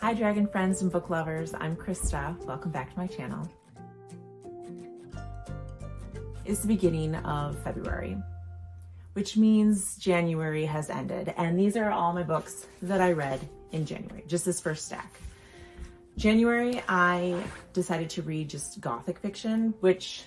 Hi dragon friends and book lovers, I'm Krista. Welcome back to my channel. It's the beginning of February, which means January has ended, and these are all my books that I read in January, just this first stack. January, I decided to read just Gothic fiction, which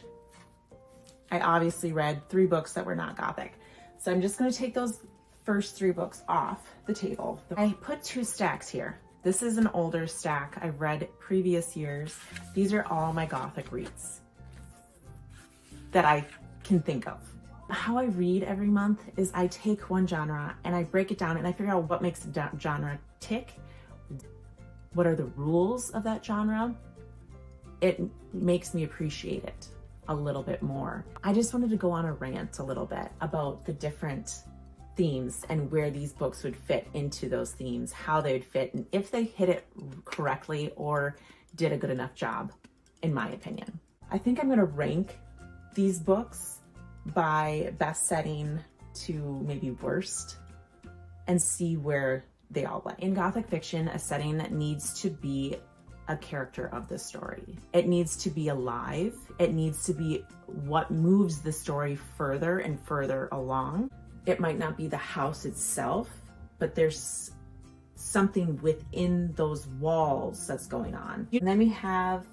I obviously read 3 books that were not Gothic. So I'm just going to take those first 3 books off the table. I put 2 stacks here. This is an older stack I've read previous years. These are all my Gothic reads that I can think of. How I read every month is I take one genre and I break it down and I figure out what makes a genre tick. What are the rules of that genre? It makes me appreciate it a little bit more. I just wanted to go on a rant a little bit about the different themes and where these books would fit into those themes, how they would fit, and if they hit it correctly or did a good enough job, in my opinion. I think I'm gonna rank these books by best setting to maybe worst and see where they all lay. In Gothic fiction, a setting that needs to be a character of the story. It needs to be alive. It needs to be what moves the story further and further along. It might not be the house itself, but there's something within those walls that's going on. And then we have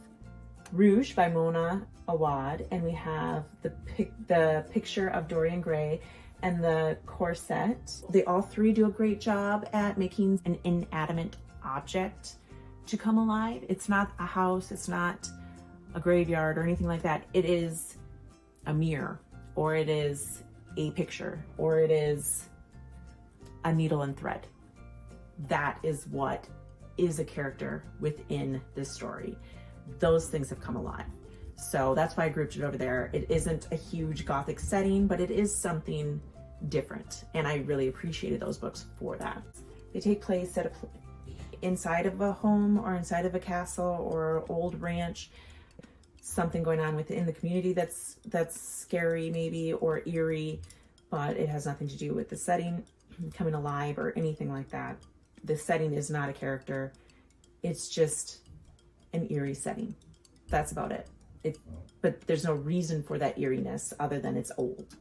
Rouge by Mona Awad, and we have the picture of Dorian Gray and the corset. They all 3 do a great job at making an inanimate object to come alive. It's not a house, it's not a graveyard or anything like that. It is a mirror, or it is a picture, or it is a needle and thread. That is what is a character within this story. Those things have come alive. So that's why I grouped it over there. It isn't a huge Gothic setting, but it is something different. And I really appreciated those books for that. They take place at inside of a home or inside of a castle or old ranch. Something going on within the community that's scary maybe, or eerie, but it has nothing to do with the setting coming alive or anything like that. The setting is not a character. It's just an eerie setting. That's about it. But there's no reason for that eeriness other than it's old.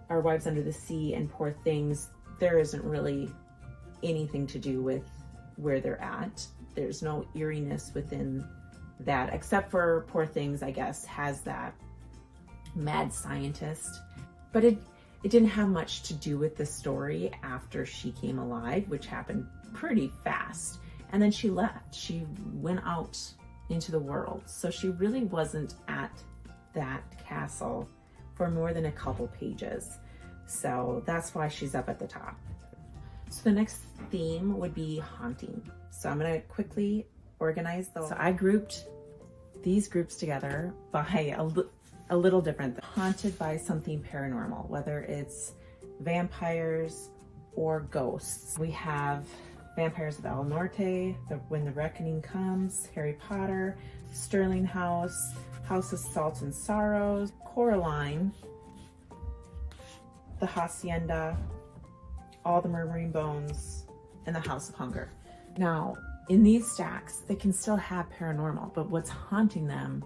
Our Wives Under the Sea and Poor Things, there isn't really anything to do with where they're at. There's no eeriness within that, except for Poor Things, I guess, has that mad scientist. But it didn't have much to do with the story after she came alive, which happened pretty fast. And then she left. She went out into the world. So she really wasn't at that castle for more than a couple pages. So that's why she's up at the top. So the next theme would be haunting. So I'm gonna quickly organize those. So I grouped these groups together by a little different. Haunted by something paranormal, whether it's vampires or ghosts. We have Vampires of El Norte, When the Reckoning Comes, Harry Potter, Sterling House, House of Salt and Sorrows, Coraline, The Hacienda, All the Murmuring Bones, and The House of Hunger. Now, in these stacks, they can still have paranormal, but what's haunting them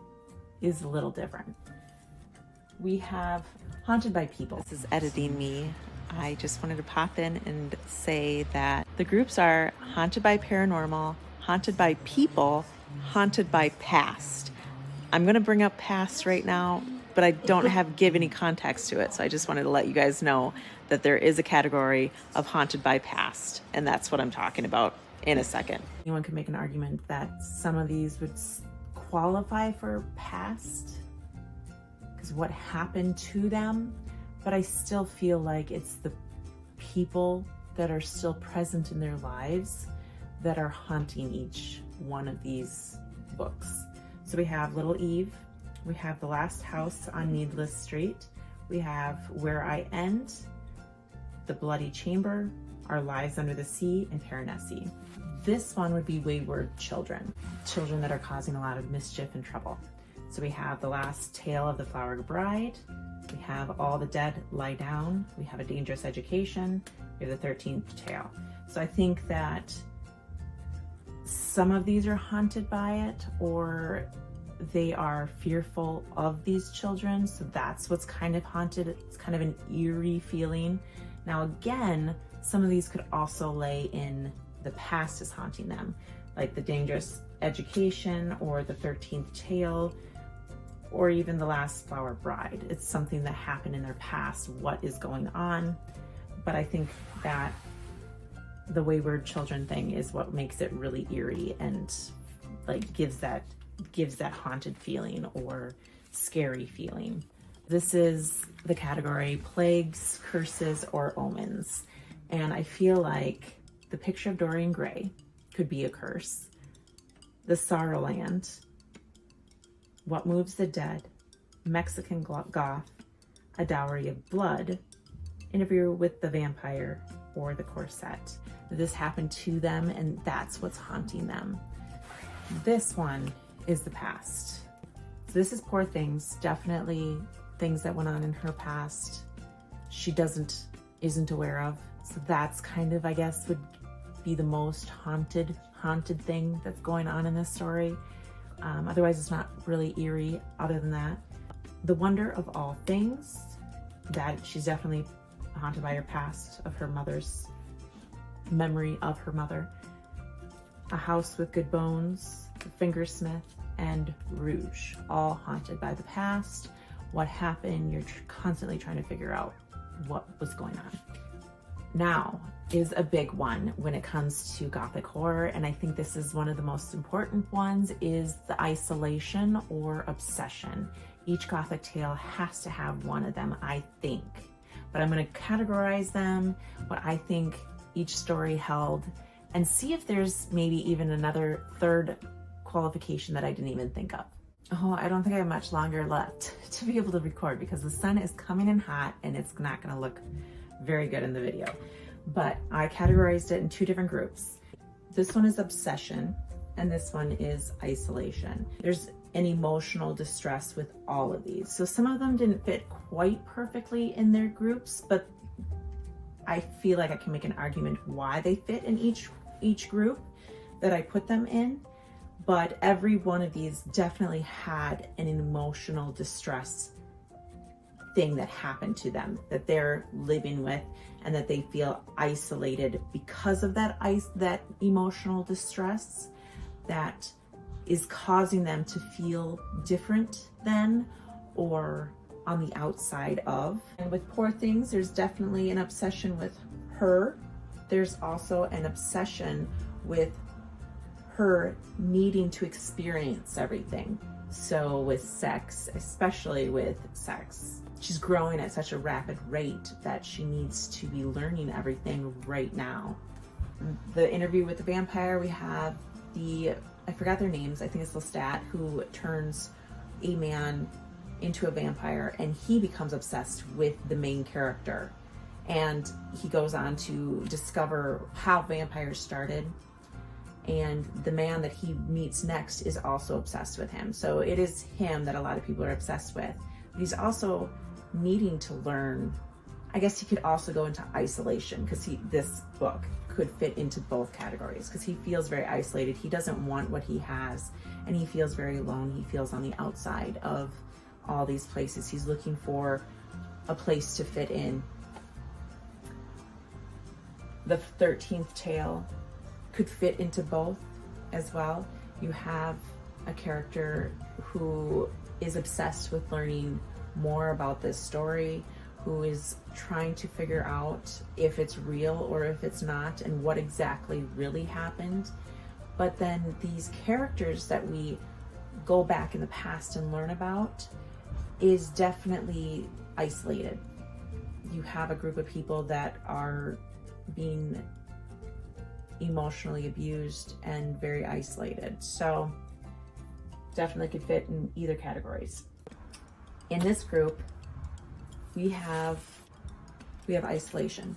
is a little different. We have Haunted by People. This is editing me. I just wanted to pop in and say that the groups are Haunted by Paranormal, Haunted by People, Haunted by Past. I'm going to bring up Past right now, but I don't give any context to it. So I just wanted to let you guys know that there is a category of Haunted by Past, and that's what I'm talking about in a second. Anyone could make an argument that some of these would qualify for past because what happened to them, but I still feel like it's the people that are still present in their lives that are haunting each one of these books. So we have Little Eve, we have The Last House on Needless Street, we have Where I End, The Bloody Chamber, Our Lives Under the Sea, and Paranesi. This one would be Wayward Children, children that are causing a lot of mischief and trouble. So we have The Last Tale of the Flower Bride, we have All the Dead Lie Down, we have A Dangerous Education, we have The 13th Tale. So I think that some of these are haunted by it, or they are fearful of these children. So that's what's kind of haunted. It's kind of an eerie feeling. Now again, some of these could also lay in the past as haunting them, like the Dangerous Education or the 13th Tale, or even the Last Flower Bride. It's something that happened in their past, what is going on. But I think that the wayward children thing is what makes it really eerie and like gives that haunted feeling or scary feeling. This is the category plagues, curses, or omens. And I feel like the picture of Dorian Gray could be a curse. The Sorrowland, What Moves the Dead, Mexican Goth, A Dowry of Blood, Interview with the Vampire, or The Corset. This happened to them and that's what's haunting them. This one is the past. So this is Poor Things, definitely things that went on in her past she isn't aware of. So that's kind of, I guess, would be the most haunted thing that's going on in this story. Otherwise it's not really eerie other than that. The Wonder of All Things, that she's definitely haunted by her past, of her mother's memory of her mother. A House with Good Bones, Fingersmith, and Rouge, all haunted by the past. What happened, you're constantly trying to figure out what was going on. Now is a big one when it comes to Gothic horror, and I think this is one of the most important ones, is the isolation or obsession. Each Gothic tale has to have one of them, I think. But I'm going to categorize them, what I think each story held, and see if there's maybe even another third qualification that I didn't even think of. Oh, I don't think I have much longer left to be able to record because the sun is coming in hot and it's not going to look very good in the video. But I categorized it in two different groups. This one is obsession and this one is isolation. There's an emotional distress with all of these. So some of them didn't fit quite perfectly in their groups, but I feel like I can make an argument why they fit in each group that I put them in. But every one of these definitely had an emotional distress thing that happened to them that they're living with, and that they feel isolated because of that emotional distress that is causing them to feel different than or on the outside of. And with Poor Things, there's definitely an obsession with her. There's also an obsession with her needing to experience everything. So with sex, especially with sex, she's growing at such a rapid rate that she needs to be learning everything right now. The Interview with the Vampire, we have I forgot their names, I think it's Lestat, who turns a man into a vampire and he becomes obsessed with the main character. And he goes on to discover how vampires started. And the man that he meets next is also obsessed with him. So it is him that a lot of people are obsessed with. But he's also needing to learn. I guess he could also go into isolation because this book could fit into both categories because he feels very isolated. He doesn't want what he has and he feels very alone. He feels on the outside of all these places. He's looking for a place to fit in. The 13th Tale could fit into both as well. You have a character who is obsessed with learning more about this story, who is trying to figure out if it's real or if it's not and what exactly really happened. But then these characters that we go back in the past and learn about is definitely isolated. You have a group of people that are being emotionally abused and very isolated. So definitely could fit in either categories. In this group, we have isolation,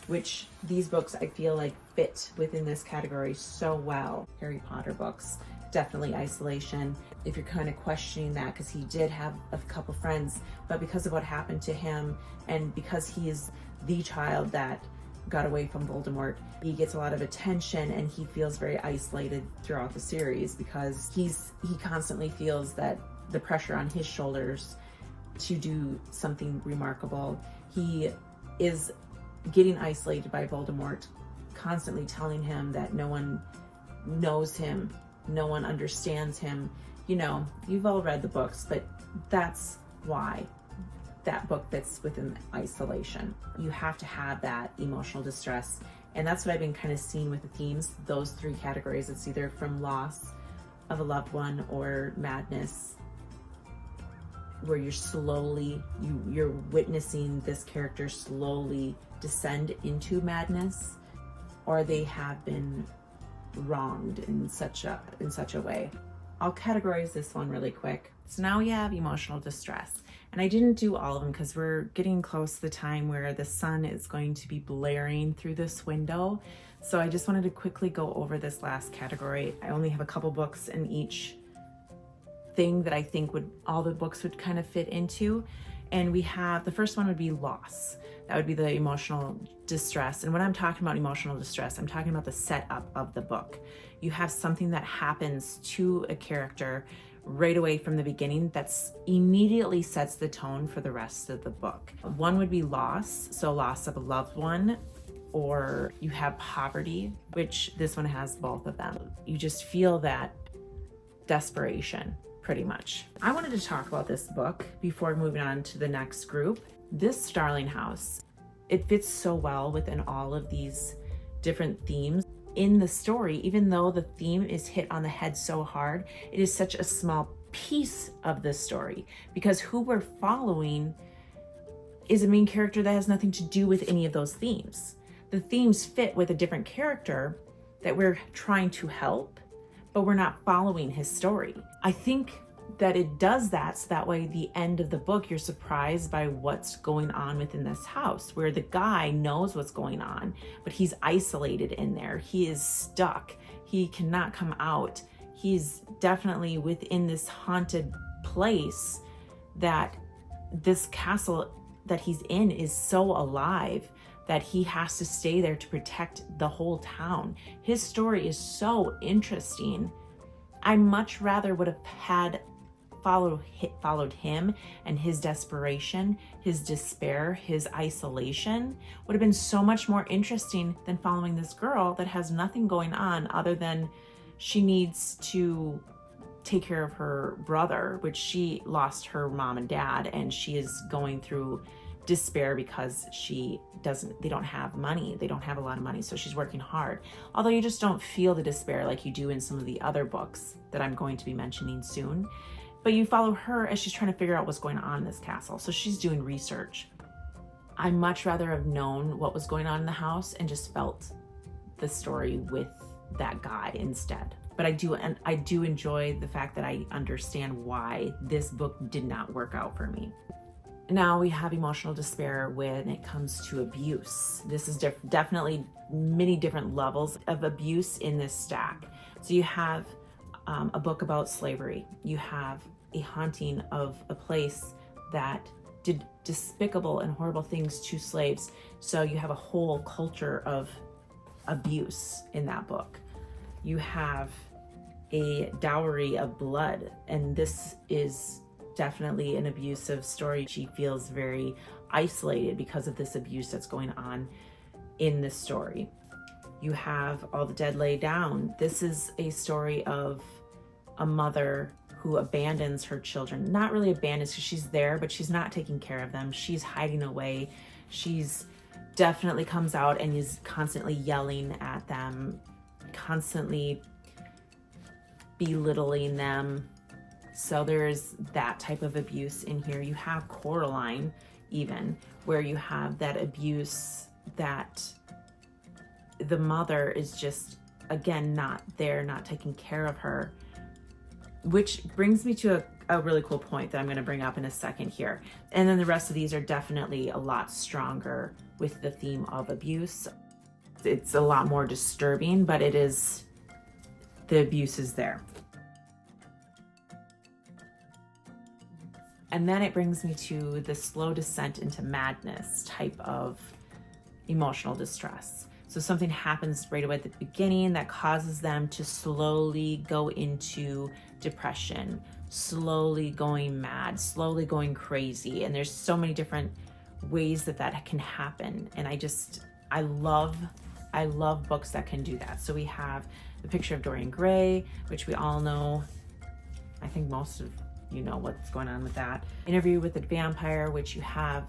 which these books I feel like fit within this category so well. Harry Potter books, definitely isolation. If you're kind of questioning that, because he did have a couple friends, but because of what happened to him and because he is the child that got away from Voldemort. He gets a lot of attention and he feels very isolated throughout the series because he constantly feels that the pressure on his shoulders to do something remarkable. He is getting isolated by Voldemort, constantly telling him that no one knows him, no one understands him. You know, you've all read the books, but that's why that book fits within isolation. You have to have that emotional distress. And that's what I've been kind of seeing with the themes, those three categories. It's either from loss of a loved one or madness, where you're witnessing this character slowly descend into madness, or they have been wronged in such a way. I'll categorize this one really quick. So now we have emotional distress. And I didn't do all of them because we're getting close to the time where the sun is going to be blaring through this window. So I just wanted to quickly go over this last category. I only have a couple books in each thing that I think all the books would kind of fit into. And we have, the first one would be loss. That would be the emotional distress. And when I'm talking about emotional distress, I'm talking about the setup of the book. You have something that happens to a character right away from the beginning that's immediately sets the tone for the rest of the book. One would be loss, so loss of a loved one, or you have poverty, which this one has both of them. You just feel that desperation, pretty much. I wanted to talk about this book before moving on to the next group. This Starling House, it fits so well within all of these different themes. In the story, even though the theme is hit on the head so hard, it is such a small piece of the story because who we're following is a main character that has nothing to do with any of those themes. The themes fit with a different character that we're trying to help, but we're not following his story. I think that it does that so that way the end of the book you're surprised by what's going on within this house, where the guy knows what's going on but he's isolated in there. He is stuck, he cannot come out. He's definitely within this haunted place, that this castle that he's in is so alive that he has to stay there to protect the whole town. His story is so interesting. I much rather would have followed him and his desperation, his despair, his isolation would have been so much more interesting than following this girl that has nothing going on other than she needs to take care of her brother, which she lost her mom and dad, and she is going through despair because they don't have money. They don't have a lot of money, so she's working hard. Although you just don't feel the despair like you do in some of the other books that I'm going to be mentioning soon. But you follow her as she's trying to figure out what's going on in this castle. So she's doing research. I much rather have known what was going on in the house and just felt the story with that guy instead. But I do enjoy the fact that I understand why this book did not work out for me. Now we have emotional despair when it comes to abuse. This is definitely many different levels of abuse in this stack. So you have a book about slavery. You have a haunting of a place that did despicable and horrible things to slaves. So you have a whole culture of abuse in that book. You have a dowry of blood, and this is definitely an abusive story. She feels very isolated because of this abuse that's going on in this story. You have All the Dead Lay Down. This is a story of a mother who abandons her children. Not really abandons because she's there, but she's not taking care of them. She's hiding away. She's definitely comes out and is constantly yelling at them, constantly belittling them. So there's that type of abuse in here. You have Coraline even, where you have that abuse that the mother is just, again, not there, not taking care of her. Which brings me to a really cool point that I'm going to bring up in a second here. And then the rest of these are definitely a lot stronger with the theme of abuse. It's a lot more disturbing, but the abuse is there. And then it brings me to the slow descent into madness type of emotional distress. So something happens right away at the beginning that causes them to slowly go into depression, slowly going mad, slowly going crazy. And there's so many different ways that that can happen. And I love books that can do that. So we have The Picture of Dorian Gray, which we all know. I think most of you know what's going on with that. Interview with the Vampire, which you have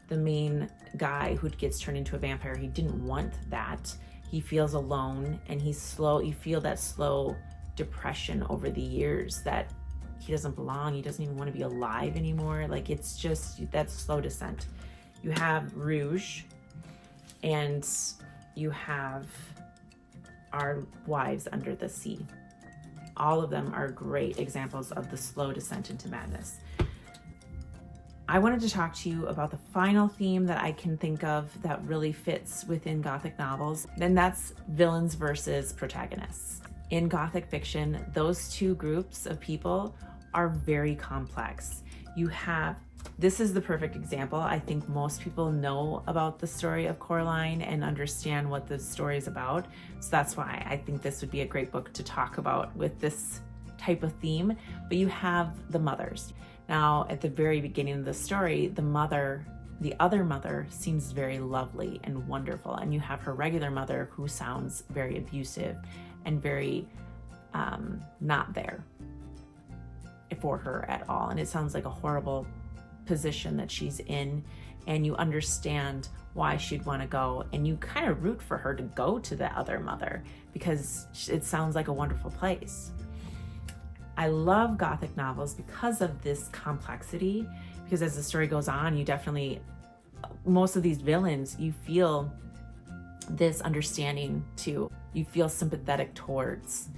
the main guy who gets turned into a vampire. He didn't want that. He feels alone, and you feel that slow depression over the years that he doesn't belong. He doesn't even want to be alive anymore. Like, it's just that slow descent. You have Rouge, and you have Our Wives Under the Sea. All of them are great examples of the slow descent into madness. I wanted to talk to you about the final theme that I can think of that really fits within Gothic novels, and that's villains versus protagonists. In Gothic fiction, those two groups of people are very complex. This is the perfect example. I think most people know about the story of Coraline and understand what the story is about. So that's why I think this would be a great book to talk about with this type of theme. But you have the mothers. Now, at the very beginning of the story, the other mother seems very lovely and wonderful. And you have her regular mother who sounds very abusive and very not there for her at all. And it sounds like a horrible position that she's in, and you understand why she'd want to go, and you kind of root for her to go to the other mother because it sounds like a wonderful place. I love Gothic novels because of this complexity, because as the story goes on, most of these villains, you feel this understanding to, you feel sympathetic towards,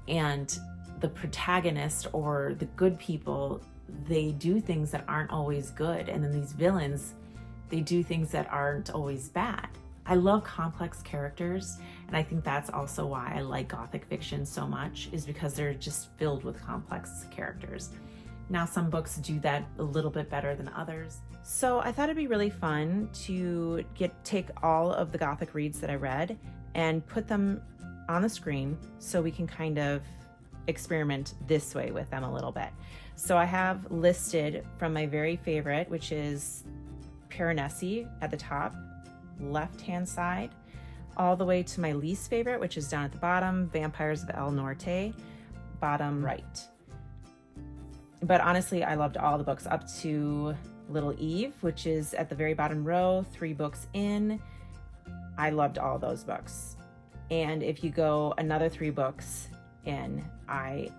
and the protagonist or the good people, they do things that aren't always good. And then these villains, they do things that aren't always bad. I love complex characters, and I think that's also why I like Gothic fiction so much, is because they're just filled with complex characters. Now, some books do that a little bit better than others. So I thought it'd be really fun to take all of the Gothic reads that I read and put them on the screen so we can kind of experiment this way with them a little bit. So I have listed from my very favorite, which is Piranesi at the top, left-hand side, all the way to my least favorite, which is down at the bottom, Vampires of El Norte, bottom right. But honestly, I loved all the books up to Little Eve, which is at the very bottom row, 3 books in. I loved all those books. And if you go another 3 books in, I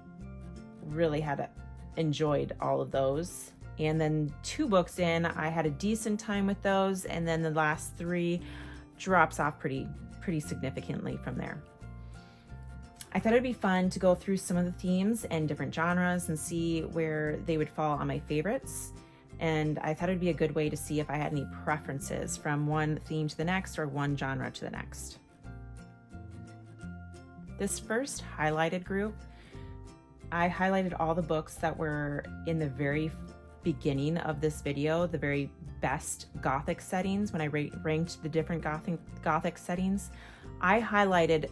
really enjoyed all of those. And then 2 books in, I had a decent time with those. And then the last 3 drops off pretty significantly from there. I thought it'd be fun to go through some of the themes and different genres and see where they would fall on my favorites. And I thought it'd be a good way to see if I had any preferences from one theme to the next or one genre to the next. This first highlighted group, I highlighted all the books that were in the very beginning of this video, the very best Gothic settings. When I ranked the different Gothic settings, I highlighted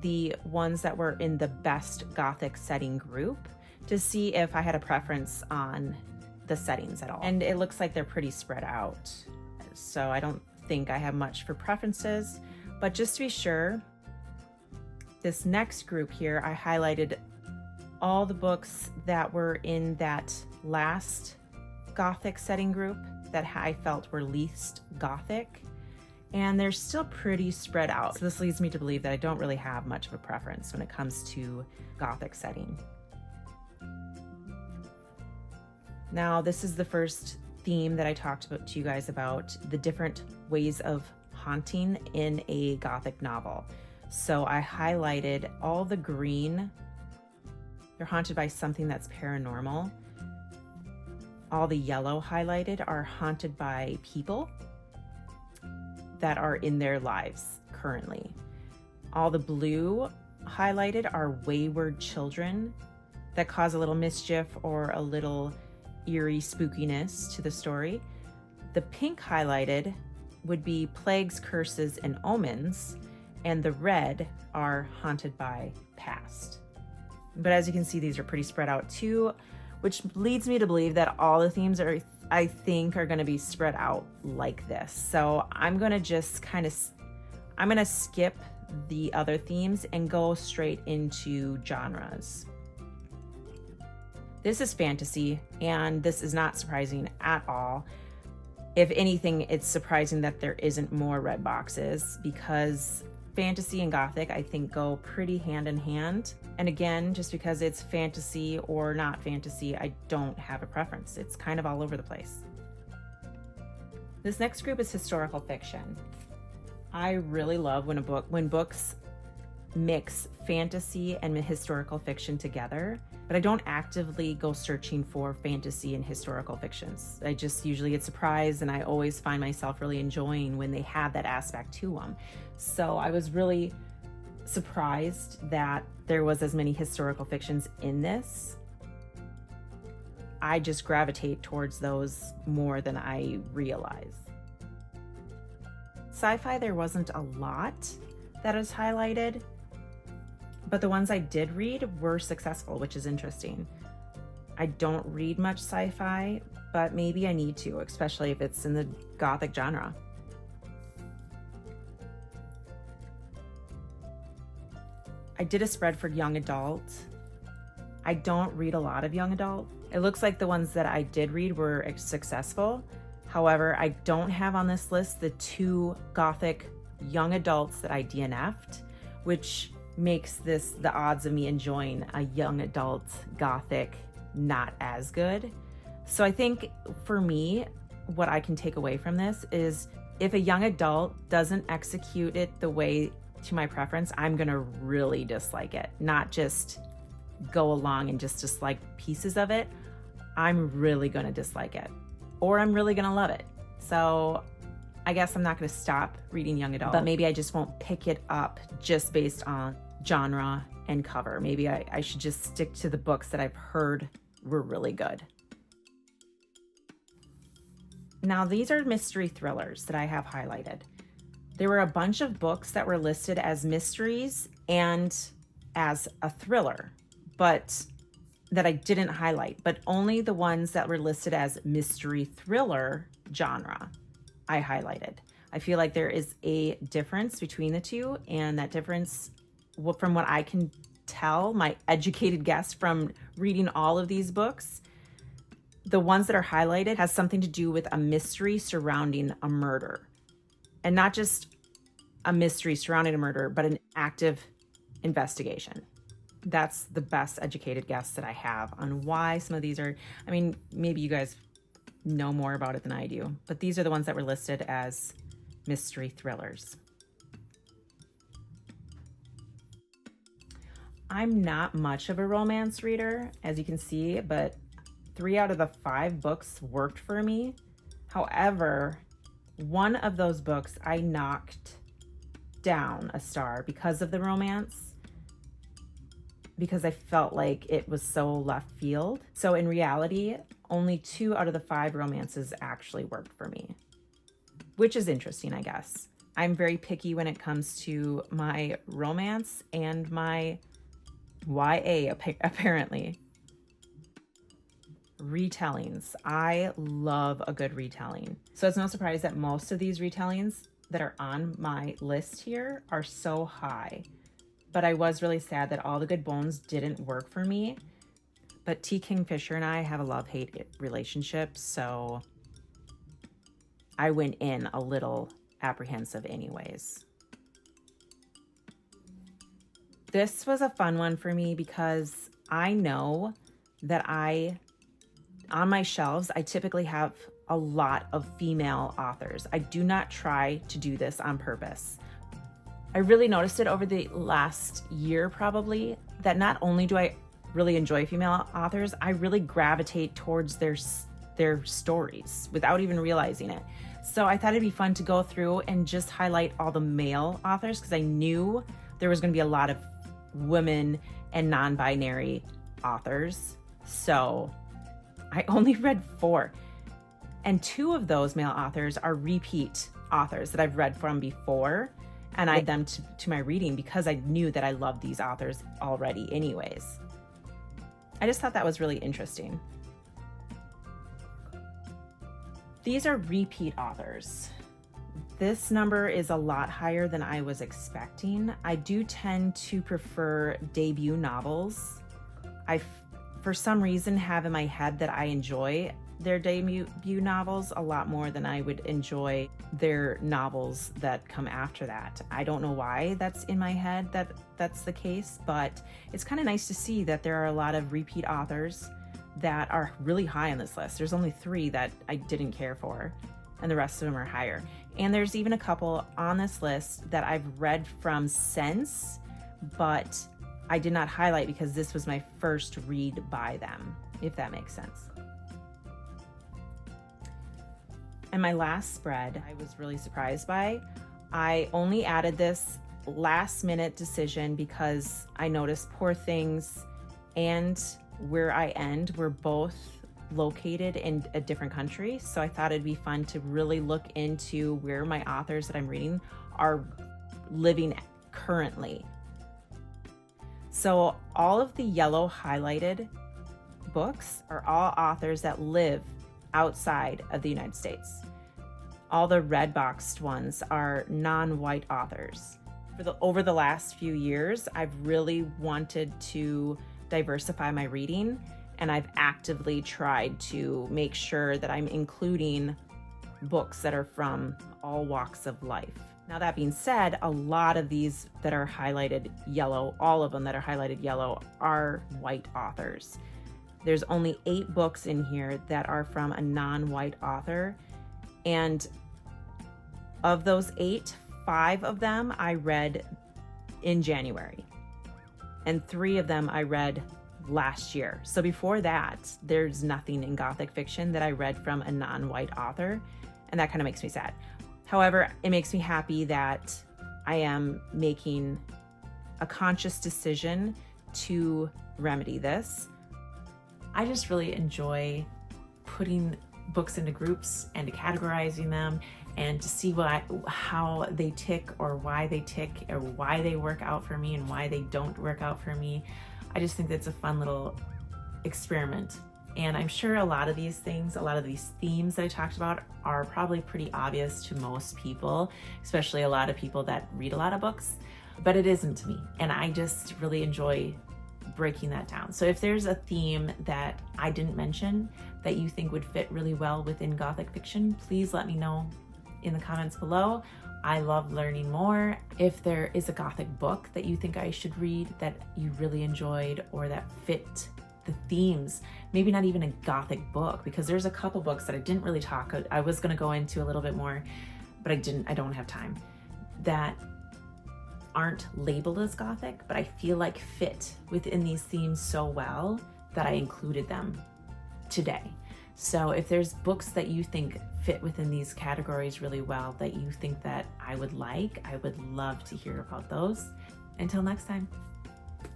the ones that were in the best Gothic setting group to see if I had a preference on the settings at all. And it looks like they're pretty spread out. So I don't think I have much for preferences, but just to be sure, this next group here, I highlighted all the books that were in that last Gothic setting group that I felt were least Gothic, and they're still pretty spread out. So this leads me to believe that I don't really have much of a preference when it comes to Gothic setting. Now, this is the first theme that I talked to you guys about, the different ways of haunting in a Gothic novel. So I highlighted all the green. They're haunted by something that's paranormal. All the yellow highlighted are haunted by people that are in their lives currently. All the blue highlighted are wayward children that cause a little mischief or a little eerie spookiness to the story. The pink highlighted would be plagues, curses, and omens, and the red are haunted by past. But as you can see, these are pretty spread out too, which leads me to believe that all the themes are going to be spread out like this. So I'm going to just I'm going to skip the other themes and go straight into genres. This is fantasy, and this is not surprising at all. If anything, it's surprising that there isn't more red boxes, because fantasy and Gothic, I think, go pretty hand in hand. And again, just because it's fantasy or not fantasy, I don't have a preference. It's kind of all over the place. This next group is historical fiction. I really love when books mix fantasy and historical fiction together, but I don't actively go searching for fantasy and historical fictions. I just usually get surprised, and I always find myself really enjoying when they have that aspect to them. So I was really surprised that there was as many historical fictions in this. I just gravitate towards those more than I realize. Sci-fi, there wasn't a lot that is highlighted, but the ones I did read were successful, which is interesting. I don't read much sci-fi, but maybe I need to, especially if it's in the Gothic genre. I did a spread for young adult. I don't read a lot of young adult. It looks like the ones that I did read were successful. However, I don't have on this list the 2 Gothic young adults that I DNF'd, which makes the odds of me enjoying a young adult Gothic not as good. So I think for me, what I can take away from this is if a young adult doesn't execute it the way to my preference, I'm gonna really dislike it, not just go along and just dislike pieces of it. I'm really gonna dislike it, or I'm really gonna love it. So I guess I'm not gonna stop reading young adult, but maybe I just won't pick it up just based on genre and cover. Maybe I should just stick to the books that I've heard were really good. Now, these are mystery thrillers that I have highlighted. There were a bunch of books that were listed as mysteries and as a thriller, but that I didn't highlight, but only the ones that were listed as mystery thriller genre I highlighted. I feel like there is a difference between the two, and that difference, from what I can tell, my educated guess from reading all of these books, the ones that are highlighted has something to do with a mystery surrounding a murder. And not just a mystery surrounding a murder, but an active investigation. That's the best educated guess that I have on why some of these are, I mean, maybe you guys know more about it than I do, but these are the ones that were listed as mystery thrillers. I'm not much of a romance reader, as you can see, but 3 out of the 5 books worked for me. However, one of those books I knocked down a star because of the romance, because I felt like it was so left field. So in reality, only 2 out of the 5 romances actually worked for me, which is interesting, I guess. I'm very picky when it comes to my romance and my YA, apparently. Retellings. I love a good retelling. So it's no surprise that most of these retellings that are on my list here are so high. But I was really sad that All the Good Bones didn't work for me. But T. Kingfisher and I have a love-hate relationship, so I went in a little apprehensive anyways. This was a fun one for me because I know that on my shelves, I typically have a lot of female authors. I do not try to do this on purpose. I really noticed it over the last year probably, that not only do I really enjoy female authors, I really gravitate towards their stories without even realizing it. So I thought it'd be fun to go through and just highlight all the male authors, because I knew there was going to be a lot of women and non-binary authors. So I only read 4, and 2 of those male authors are repeat authors that I've read from before, and I added them to my reading because I knew that I loved these authors already anyways. I just thought that was really interesting. These are repeat authors. This number is a lot higher than I was expecting. I do tend to prefer debut novels. I, for some reason, have in my head that I enjoy their debut novels a lot more than I would enjoy their novels that come after that. I don't know why that's in my head that that's the case, but it's kind of nice to see that there are a lot of repeat authors that are really high on this list. There's only 3 that I didn't care for, and the rest of them are higher. And there's even a couple on this list that I've read from since, but I did not highlight because this was my first read by them, if that makes sense. And my last spread, I was really surprised by. I only added this last minute decision because I noticed Poor Things and Where I End were both located in a different country. So I thought it'd be fun to really look into where my authors that I'm reading are living currently. So all of the yellow highlighted books are all authors that live outside of the United States. All the red boxed ones are non-white authors. Over the last few years, I've really wanted to diversify my reading, and I've actively tried to make sure that I'm including books that are from all walks of life. Now, that being said, a lot of these that are highlighted yellow, all of them that are highlighted yellow, are white authors. There's only 8 books in here that are from a non-white author. And of those 8, 5 of them I read in January. And 3 of them I read last year. So before that, there's nothing in Gothic fiction that I read from a non-white author. And that kind of makes me sad. However, it makes me happy that I am making a conscious decision to remedy this. I just really enjoy putting books into groups and to categorizing them and to see how they tick or why they tick or why they work out for me and why they don't work out for me. I just think that's a fun little experiment. And I'm sure a lot of these things, a lot of these themes that I talked about are probably pretty obvious to most people, especially a lot of people that read a lot of books, but it isn't to me. And I just really enjoy breaking that down. So if there's a theme that I didn't mention that you think would fit really well within Gothic fiction, please let me know in the comments below. I love learning more. If there is a Gothic book that you think I should read that you really enjoyed or that fit the themes, maybe not even a Gothic book, because there's a couple books that I didn't really talk. I was going to go into a little bit more, but I don't have time, that aren't labeled as Gothic, but I feel like fit within these themes so well that I included them today. So if there's books that you think fit within these categories really well that you think that I would love to hear about those. Until next time,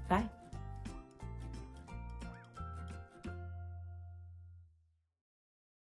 bye.